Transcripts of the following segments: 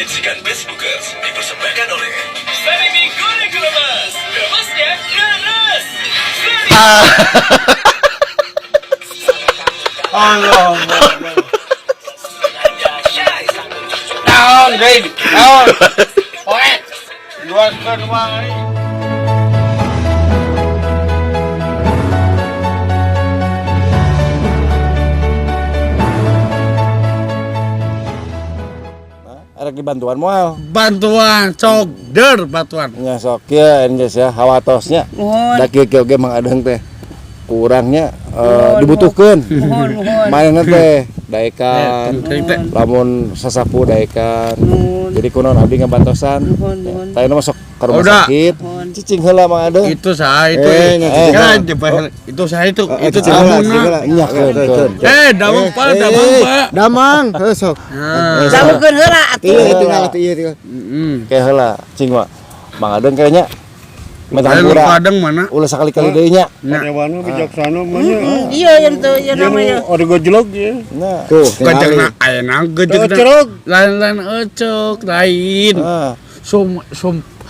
Menyaksikan Facebookers dipersembahkan oleh Sarimi Goreng Lemas. Lemasnya leres. Allah. Naon, Dave? Naon? Oe. Luaskeun wae. Ada bantuan moal. Bantuan sok der bantuan. Nya sok kieu enggeus ya hawatosnya. Da kieu ge mang adeung teh. Kurangnya dibutuhkeun. Mainan teh daekan. Lamun sasapu daekan. Jadi kunaon abdi ngabantosan. Tayna masuk ka rumah sakit. Cicing heula mang adeung. Itu saha itu. Itu saha itu. Itu damangna. Nya keun. Damang Pak, damang Pak. Damang sok. Damangkeun heula atuh. Ieu tinggal ieu. Kayak heula cing mah. Mang adeung kayaknya Metahampura. Kadang mana? Ulah sekali-kali deui nya. Padewan bijaksana mah nya. Iya yang tuh yang namanya. Ada gojlog ya. Nah, tuh gajangna ayeuna gejegna. Lain-lain ecok lain.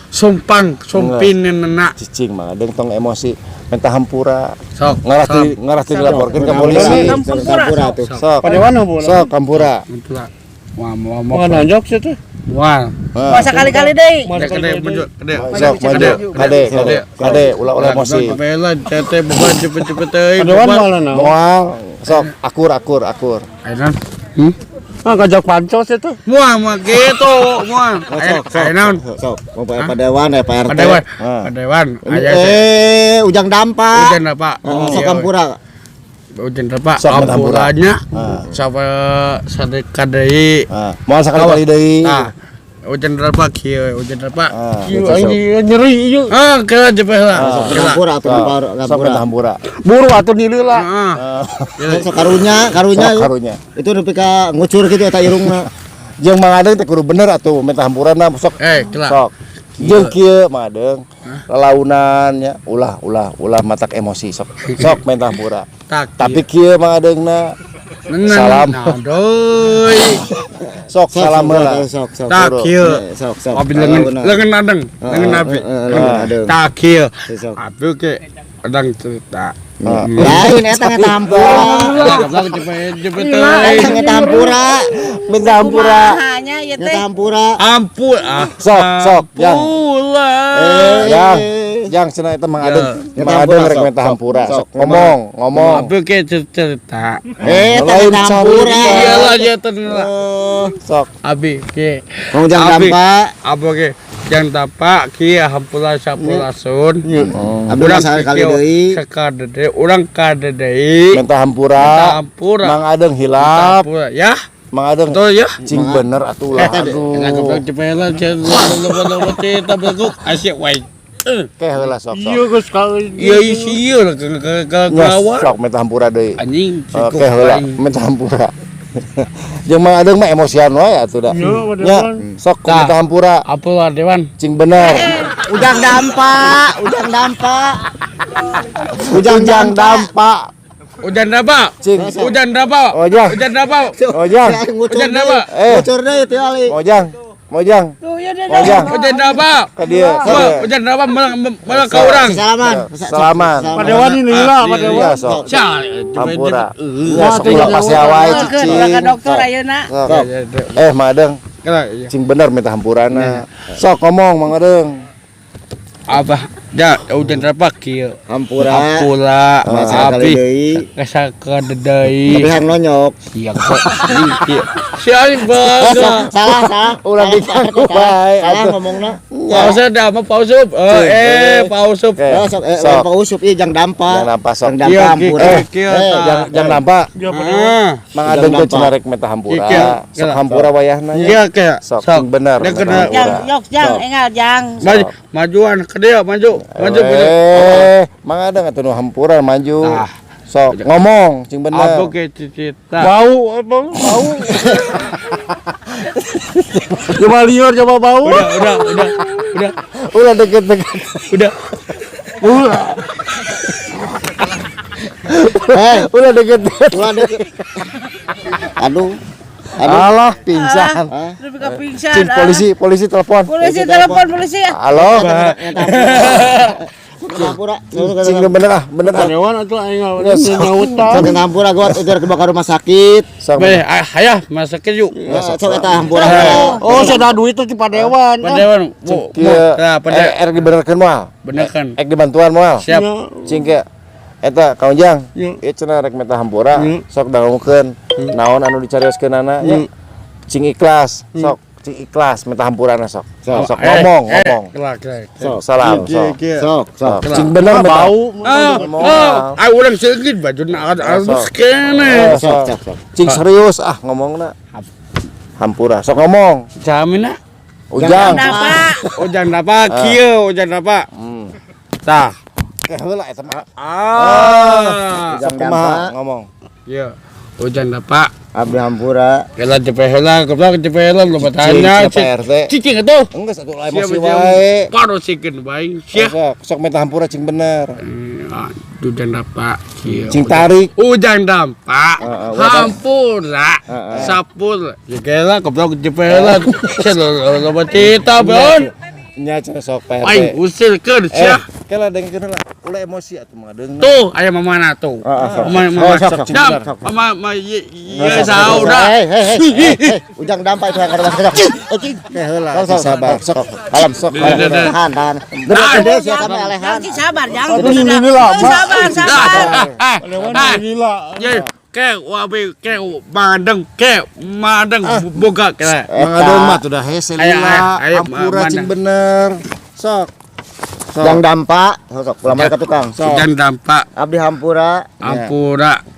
Sumpin neuna. Cicing mah adeung tong emosi Metahampura. Sok. Ngarah ti dilaporkeun ka polisi. Kampura tuh. Sok. Padewan bola. Sok Kampura. Wah, Mau nanjok sih tuh. Wah. Masa kali-kali deui. Kade. Sok maju. Kade ulah emosi. Bela tete beban cepet-cepet euy. Padewan malah nah. Moal sok akur. Ayeuna. Ngajak pancos itu. Muah mah gitu, muah. Ayeuna. Sok. Mau Padewan Pak RT. Padewan. Ujang dampak. Ujan apa? Sok Kampura. Ujan apa? Sok Ampulanya. Sampai sadeka deui. Moal sakali deui. Ujan apa kieu? Ujan apa? Kieu nyeri ieu. Kela jepe lah. Kampura atuh Kampura. Buru atuh nileula. Sok karunya. Itu nepi ka ngucur kitu eta irungna. Jeung mang adeung teh kudu bener atuh Metahampuranna sok. Kela. Sok. Jeung kieu mang adeung lalaunan nya ulah matak emosi sok Metahampura. Tapi kieu mang adeungna salam. Aduh. Sok salam heula. Tak kieu. Sok. Abi leungeun adeng. Leungeun abi. Tak kieu. Abi ke adang cerita. Lain eta Metahampura. Metahampura. Hanya ieu teh. Ampun Sok. Yang cenah eta mang adeung rek Metahampura. Sok ngomong. Abi ke cerita. Lain Metahampura. Iyalah ya tenang. Sok. Abi ke. Jang dampak. Abi ke. Jang tapak kieu hampura sapulasun. Abi sakali deui. Urang kada deui. Metahampura. Mang adeung hilap. Ya. Mang adeung. Betul ya. Cing bener atuh lah. Aduh. Cepela loba teh tabeluk asyik wae. Keh heula sok. Ieu geus kali. Iya ieu lah ke kawan. Sok Metahampura deui. Anjing. Keh heula Metahampura. Jeung mang adeung mah emosian wae atuh da. Nya sok Metahampura. Apa Dewan? Cing bener. Ujang dampak. Ujang dampak. Ujan apa? Cing. Ujan apa? Ojang. Ujan apa? Ojang. Ujan apa? Ngucur deui teh ali. Mojang. Ujan apa? Ka dieu. Ujan apa malah ka urang. Salaman. Padewan ini lah, Iya sok. Hampura. Ya sok ulah pasti wae cicing. Ka dokter ayeuna. Mang adeung. Cing bener Metahampurana. Sok ngomong mang adeung. Apa? Ya, ujan apa kieu? Hampura. Abi. Kasaka deui. Tapi hang nonyok. Iya kok. Si Alif baga. Salah. Ulah diganggu wae. Salah ngomongna. Pause dah, pausup. Pausup. Sok Pausup ieu jang dampak. Sok. Kieu. Jang dampak. Mang adeung teh cenah rek Metahampura. Sok hampura wayahna. Iya ke. Sok bener. Jang engal jang. Majuan ke dia, maju. Mang adeung atuh nu hampura maju. Sok ngomong cing bener. Apa ke cita? Bau. Coba liur, coba bau. Udah. Deket. Udah. Udah deket. Aduh. Alah, pingsan. Lebih ke pingsan. Cing polisi telepon. Polisi telepon polisi. Halo. Hampura. Cing bener ah. Dewan atuh aing Sok hampura gua udah ke rumah sakit. Beh, hayah masakin yuk. Sok eta hampura. Oh, sada duit tuh di Padewan. Padewan. Nah, erek dibenerkeun moal. Bener kan. Ek dibantuan moal. Siap. Cing ke eta Kang Ujang. Ieu cenah rek meta hampura. Sok dangukeun. Naon anu dicarioskeunana nya. Cing ikhlas. Sok cing ikhlas meta hampurana sok. Sok ngomong. Sok salam sok. Cing bener meta Bau. Ai urang seugit bajuna alus kene. Sok. Cing serius ngomongna. Hampura sok ngomong. Jamina. Ujang. Ujang dapat kieu, ujang dapat. Tah. Heula eta mah. Ujang Kumaha ngomong. Iya. Ujang dapat. Abdi hampura. Kela cepehela, goblok cepehela lu bertanya. Cicing atuh. Enggeus atuh emosi wae. Parosikeun bae. Sia. Sok meta hampura cing bener. Ujang dapat kieu. Cing tarik. Ujang dampak. Hampura. Sapur. Ya kela goblok cepehela. Sia lu bercita, Bon. Nya cenah sok PRT. Aing usilkeun sia. Kela dengekeun lah. Ulah emosi atuh mah deung. Tuh, aya mamana tuh. Mama iya sauda. Ujang dampak itu yang kada masuk. Heula sabar sok. Alam sok. Tahan. Gede sih kami alehan. Sabar, sabar. Gila. Kayak wabe kayak madeng boga kayak Mangadon mah tuh dah hese lila. Hampura cing bener. Sok. Ujang dampak. Sok lamar ka tukang. Ujang dampak. Abdi hampura.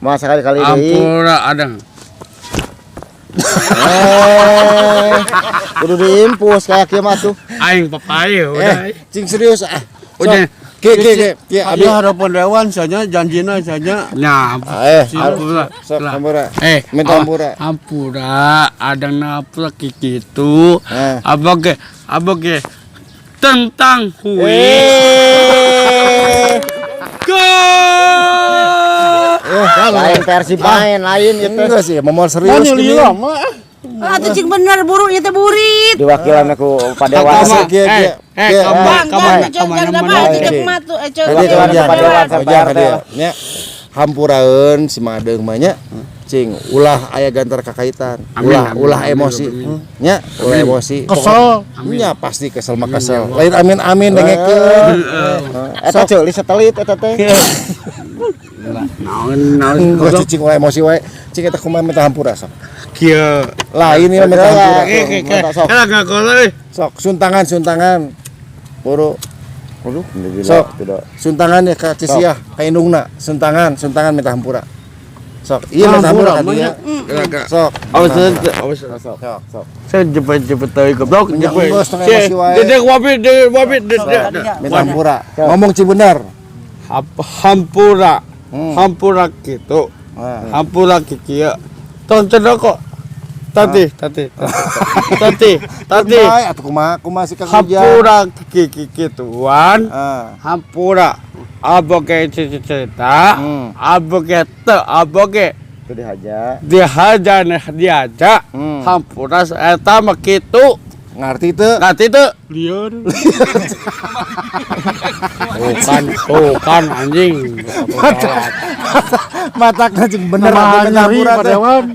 Masa kali-kali deui. Hampura adang. Kudu diimpus kayak kieu mah tuh. Aing papaya udah. Cing serius Udah. Ke Abi harapan Dewan saja janjina saja. Nah, hampura. Sok hampura. Minta hampura. Hampura adang napura kitu. Abage tentang hui. Lain versi lain itu. Enggak sih, momor serius gini. Atuh cing bener buru ieu teh burit. Diwakilan aku Padewan. Hampuraeun si Madeng mah nya cing ulah aya gantar kakaitan. Ulah emosi. Nya ulah emosi. Kesel. Nya pasti kesel mah kesel. Lain amin dengekeun. Eta ceuli satelit eta teh. Naon Geus cing ulah emosi wae. Cing eta kumaha minta hampura sok. kieu. Lain ini minta hampura. Kalau nggak kolot Sok suntangan. Buru. Aduh, Sok, suntangan ya ka Cisiah, ka indungna, suntangan minta hampura. Sok, iya minta hampura ka dia. Sok. Awas. Sok. Saya jepet teuing goblok. Dedek wabit. Minta hampura. Ngomong ci bener. Hampura gitu. Hampura kieu. Tonton kok. Tati. Bae atuh kumaha si Kang Ujang. Hampura kikituan. Hampura aboge cerita. Aboge itu dihaja. Diaja. Hampura eta mah kitu. Ngarti teu? Lieur. Kan anjing. Mata cing bener Nyari Padewan.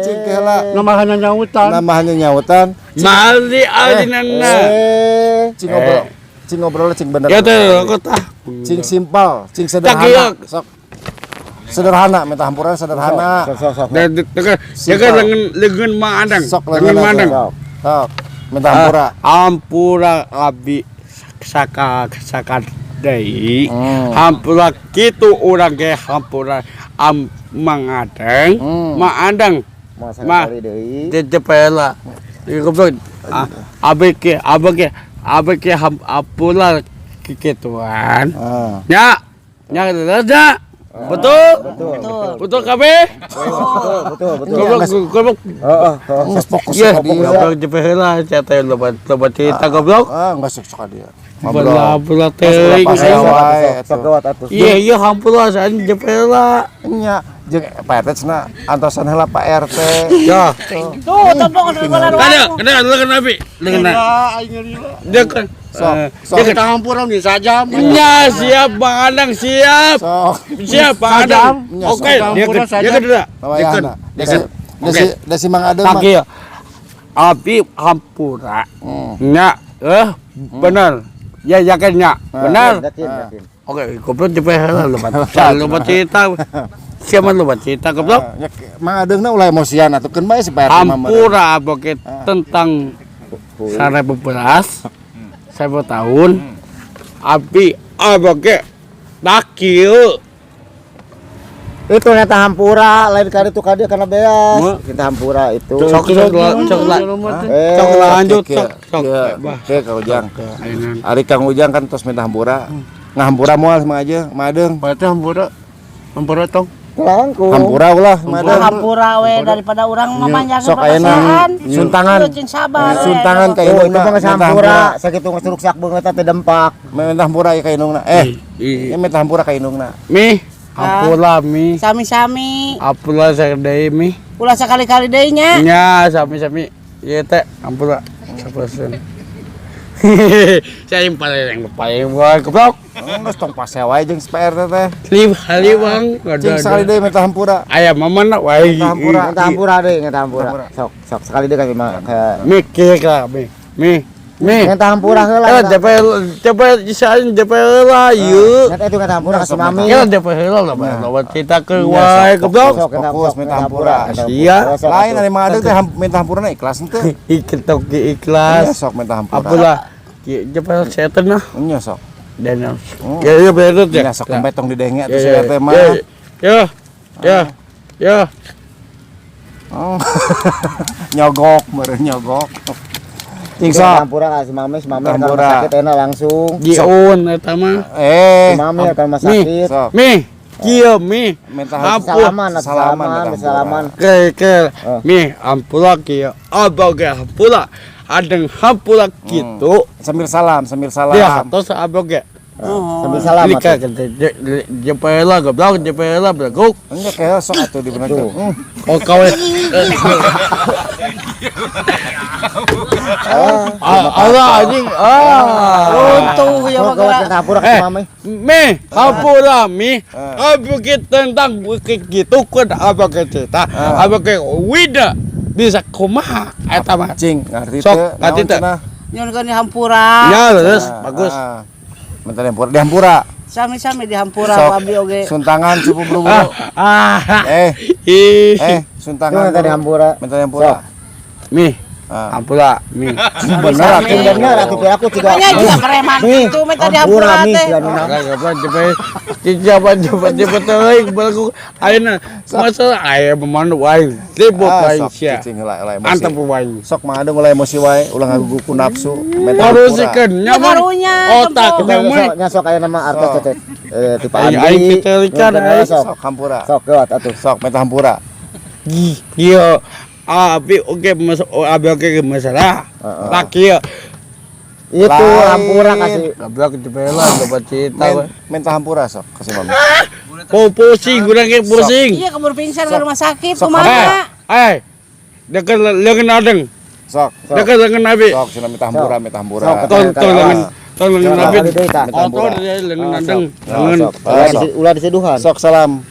Cing heula. Namanya nyautan. Mali alinana. Cing ngobrol cing bener. Ya teh kota. Cing simpel, cing sederhana. Sok. Sederhana, minta hampuran sederhana. Sok. Jaga lengan mandang. Sok Lengan mandang. Sok. Minta hampura. Hampura abi saka deui. Hampura kitu urang ge hampura mangadeng, maandang. Masa kali deui. Cepela. Goblok. Abeke hampura kikituan. Nya ada. Betul kabeh. Betul. Goblok. Geus fokus Iya, ka dia. goblok jepela cerita loba cerita goblok. Geus sok ka dia. Bela teuing. Sok gawat atuh. Iya hampura san jepela. Nya jeung Pak RT cenah antosan heula Pak RT. Ya. Tuh, topong keluar Kada lengan abi. Lengan. Dia kan Sok kita hampuran di saja. Ya, siap Bang Adang, siap. Siap Bang Adang. Oke, dia kedua. Desi Mang Adeng mah. Kaki abi hampura. Nya, benar. Ya yakin nya. Benar. Yakin. Oke, goblok cepet heula loba cerita. Siapa loba cerita goblok? Mang Adengna ulah emosian atukeun bae si Pak RT mah. Hampura boke tentang 2011 tahun abi aboke dakil Itu nyata hampura, lain kali tuh kadi karena beas. Kita hampura itu. Sok lanjut sok. Oke Kang Ujang. Ari Kang Ujang kan tos minta hampura. Ngahampura moal sama aja, Madeng. Berarti hampura tong. Langkung. Hampura ulah, Madeng. Hampura we daripada urang memanjang Sok ayeuna suntangan. Suntangan ka indungna. Itu geus hampura, sakitu geus ruksak beungeut teh dempak. Minta hampura ka indungna. Minta hampura ka indungna. Mi, hampura mi. Sami-sami. Hampura sakdeui mi. Ulah sakali-kali deui nya. Nya, sami-sami. Ieu teh hampura 100%. Saya yang paling buat goblok. Geus tong pase wae jeung Pak RT teh. Liwang Cing sekali deui minta hampura. Aya mamana wae. Minta hampura deui, minta hampura. Sok sekali deui ka Mikir ka mi. minta hampura heula. Coba disain heula ieu. Eta itu minta hampura ka si Mami. Kita dapat heula lah, lawan cerita ke wae goblok. Fokus minta hampura. Sia. Lain ari mah teh minta hampurana ikhlas teu. Ikhlas ikhlas. Sok minta hampura. Apalah. Coba setan nah. Nya sok. Dan ya bener ya. Ya sok betong di denge atuh si RT mah. Ya. Nyogok meureun nyogok. Cing sok hampura ka si Mami hampura sakit enak langsung. Jiun eta mah. Si Mami ka rumah sakit. Mi. Kieu mi. Salaman. Ke. Mi ampula kieu. Aboge hampula. Adeng hampula kitu. Sambil salam. Ya, tos aboge. Sambil salam atuh. Jepela goblok, jepela breguk. Nya kayak sok atuh di bener. Oh kawe. Allah anjing. Untung ya mah hampura ka Mami. Hampura mi. Abukit tentang bukit gitu kan aboge cerita. Aboge wida bisa kumaha eta mah. Cing ngarti teh. Sok ngarti teh. Nyon kan di hampura. Ya, terus bagus. Minta hampura, di hampura. Sami-sami di hampura abi oge. Suntangan cukup buru-buru. Suntangan tadi hampura. Minta hampura. Mi. Hampura, mi. Bener atuh aku juga. Nya juga preman itu minta di hampura teh. Cepet euy balku ayeuna masalah aya memandu wae. Ribut wae sia. Antep wae. Sok mah ada mulai emosi wae, ulah ngagugu nafsu. Harusikeun nyaman. Otak nya sok aya nama artos teh. Tipe aing telikan sok hampura. Sok lewat atuh. Sok minta hampura. Iya. Abi oke masalah. Laki ya. Itu hampura kasih. Goblok cepela dapat cerita we. Minta hampura sok kasih Mami. Pusing, kurang ge pusing. Iya keburu pingsan ke rumah sakit kumaha? Dekat lengan adeng. Sok. Dekat lengan Abi. Sok cenah minta hampura. Tong lengan Abi. Kotor lengan adeng. Ulah diseduhan. Sok salam.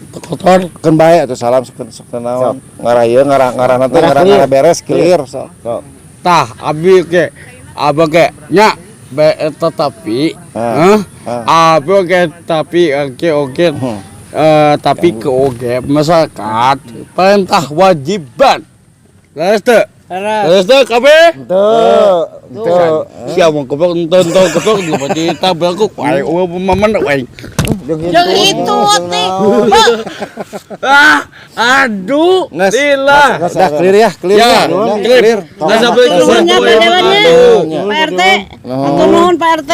Kotor keun bae atuh salam sok naon. Ngarah ieu ngarah teh ngarah beres clear sok. Tah abi ge abage nya tetapi abage tapi oke tapi ke oge masyarakat perintah wajiban leres teu kabeh tuh siapa mau goblok nonton goblok di cerita berlaku wae maman wae yang itu teh aduh lila udah clear ya clear nggak sampai nuhunnya Pak RT atau nuhun Pak RT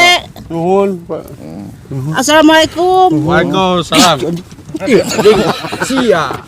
nuhun Pak Assalamualaikum waalaikumsalam sia